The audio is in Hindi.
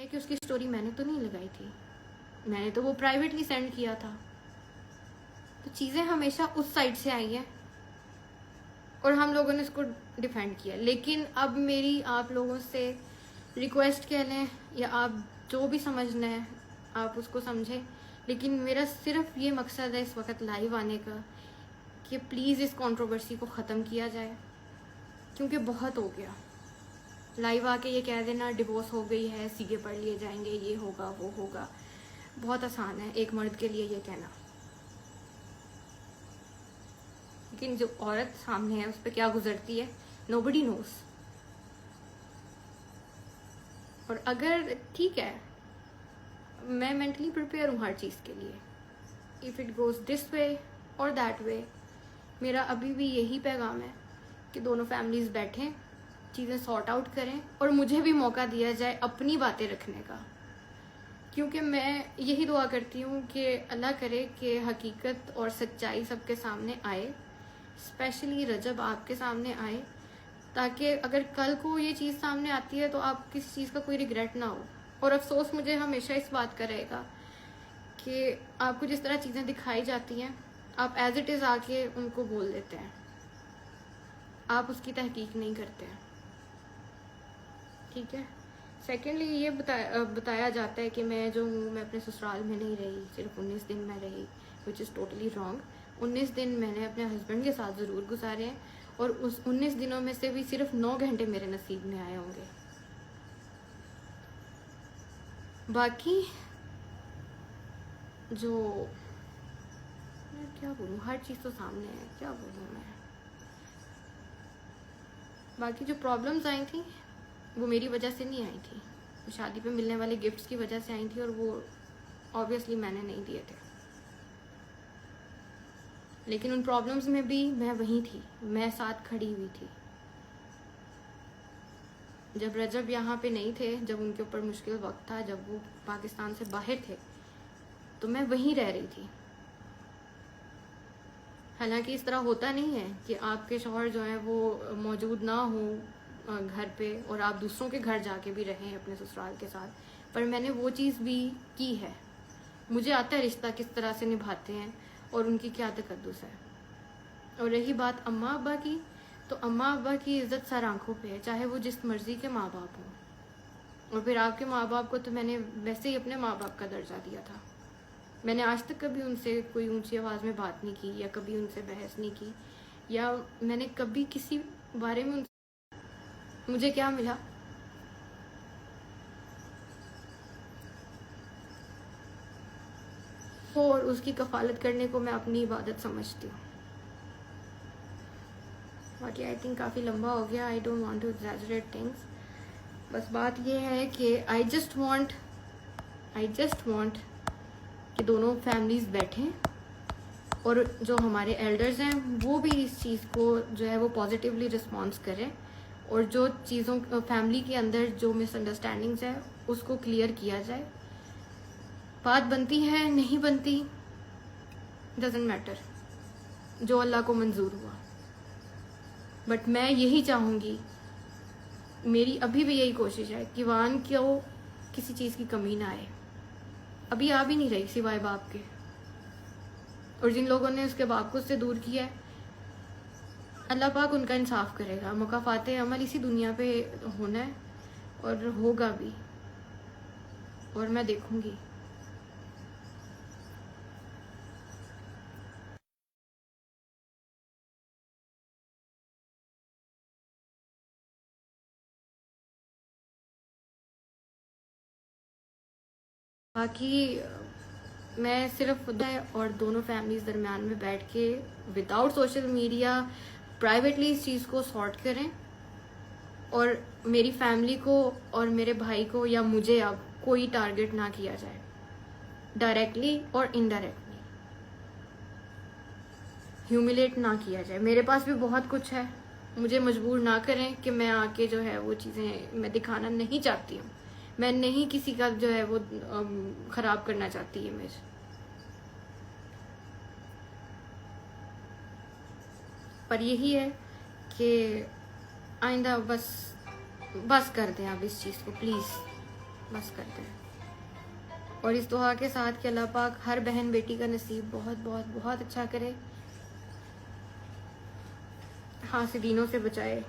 है कि उसकी स्टोरी मैंने तो नहीं लगाई थी, मैंने तो वो प्राइवेटली सेंड किया था। तो चीज़ें हमेशा उस साइड से आई हैं और हम लोगों ने इसको डिफेंड किया। लेकिन अब मेरी आप लोगों से रिक्वेस्ट कह लें या आप जो भी समझना है आप उसको समझें, लेकिन मेरा सिर्फ ये मकसद है इस वक्त लाइव आने का कि प्लीज़ इस कंट्रोवर्सी को ख़त्म किया जाए, क्योंकि बहुत हो गया। लाइव आके ये कह देना डिवोर्स हो गई है, सीगे पढ़ लिए जाएंगे, ये होगा वो होगा, बहुत आसान है एक मर्द के लिए ये कहना, लेकिन जो औरत सामने है उस पर क्या गुजरती है नोबडी नोस। और अगर ठीक है, मैं मेंटली प्रिपेयर हूँ हर चीज़ के लिए, if it goes this way और दैट वे, मेरा अभी भी यही पैगाम है कि दोनों फैमिलीज़ बैठें, चीज़ें सॉर्ट आउट करें और मुझे भी मौका दिया जाए अपनी बातें रखने का, क्योंकि मैं यही दुआ करती हूँ कि अल्लाह करे कि हकीकत और सच्चाई सबके सामने आए, स्पेशली रजब आपके सामने आए, ताकि अगर कल को ये चीज़ सामने आती है तो आप किसी चीज़ का कोई रिग्रेट ना हो। और अफसोस मुझे हमेशा इस बात का रहेगा कि आपको जिस तरह चीज़ें दिखाई जाती हैं आप एज इट इज़ आके उनको बोल देते हैं, आप उसकी तहकीक नहीं करते हैं, ठीक है। सेकेंडली ये बताया जाता है कि मैं जो हूँ मैं अपने ससुराल में नहीं रही, सिर्फ 19 दिन मैं रही, विच इज़ टोटली रॉन्ग। 19 दिन मैंने अपने हस्बैंड के साथ ज़रूर गुजारे हैं और उस 19 दिनों में से भी सिर्फ 9 घंटे मेरे नसीब में आए होंगे। बाकी जो मैं क्या बोलूँ, हर चीज़ तो सामने है, क्या बोलूँ मैं। बाकी जो प्रॉब्लम्स आई थी वो मेरी वजह से नहीं आई थी, वो शादी पे मिलने वाले गिफ्ट्स की वजह से आई थी और वो ऑब्वियसली मैंने नहीं दिए थे। लेकिन उन प्रॉब्लम्स में भी मैं वहीं थी, मैं साथ खड़ी हुई थी। जब रजब यहाँ पे नहीं थे, जब उनके ऊपर मुश्किल वक्त था, जब वो पाकिस्तान से बाहर थे, तो मैं वहीं रह रही थी। हालांकि इस तरह होता नहीं है कि आपके शौहर जो हैं वो मौजूद ना हो घर पे और आप दूसरों के घर जाके भी रहें अपने ससुराल के साथ, पर मैंने वो चीज़ भी की है। मुझे आता है रिश्ता किस तरह से निभाते हैं और उनकी क्या तकद्दुस है। और रही बात अम्मा अब्बा की, तो अम्मा अब्बा की इज़्ज़त सर आंखों पे है, चाहे वो जिस मर्ज़ी के माँ बाप हों। और फिर आपके माँ बाप को तो मैंने वैसे ही अपने माँ बाप का दर्जा दिया था। मैंने आज तक कभी उनसे कोई ऊंची आवाज़ में बात नहीं की या कभी उनसे बहस नहीं की, या मैंने कभी किसी बारे में उनसे मुझे क्या मिला, और उसकी कफालत करने को मैं अपनी इबादत समझती हूँ। बाकी आई थिंक काफ़ी लंबा हो गया, I don't want to exaggerate things. बस बात ये है कि आई जस्ट वांट कि दोनों फैमिलीज़ बैठें और जो हमारे एल्डर्स हैं वो भी इस चीज़ को जो है वो पॉजिटिवली रिस्पॉन्स करें, और जो चीज़ों फैमिली के अंदर जो मिसअंडरस्टैंडिंग्स है उसको क्लियर किया जाए। बात बनती है नहीं बनती डजेंट मैटर, जो अल्लाह को मंजूर हुआ। बट मैं यही चाहूँगी, मेरी अभी भी यही कोशिश है कि वान को किसी चीज़ की कमी ना आए। अभी आ भी नहीं रही सिवाय बाप के, और जिन लोगों ने उसके बाप को उससे दूर किया है अल्लाह पाक उनका इंसाफ करेगा। मुकाफाते अमल इसी दुनिया पे होना है और होगा भी, और मैं देखूंगी। बाकी मैं सिर्फ खुदा और दोनों फैमिलीज़ दरमियान में बैठ के विदाउट सोशल मीडिया प्राइवेटली इस चीज़ को सॉर्ट करें, और मेरी फैमिली को और मेरे भाई को या मुझे अब कोई टारगेट ना किया जाए, डायरेक्टली और इनडायरेक्टली ह्यूमिलेट ना किया जाए। मेरे पास भी बहुत कुछ है, मुझे मजबूर ना करें कि मैं आके जो है वो चीज़ें मैं दिखाना नहीं चाहती हूँ, मैं नहीं किसी का जो है वो ख़राब करना चाहती इमेज। पर यही है कि आइंदा बस कर दें आप इस चीज़ को प्लीज़। बस करते हैं। और इस दुआ के साथ कि अल्लाह पाक हर बहन बेटी का नसीब बहुत बहुत बहुत अच्छा करे, हासिदीनों से बचाए।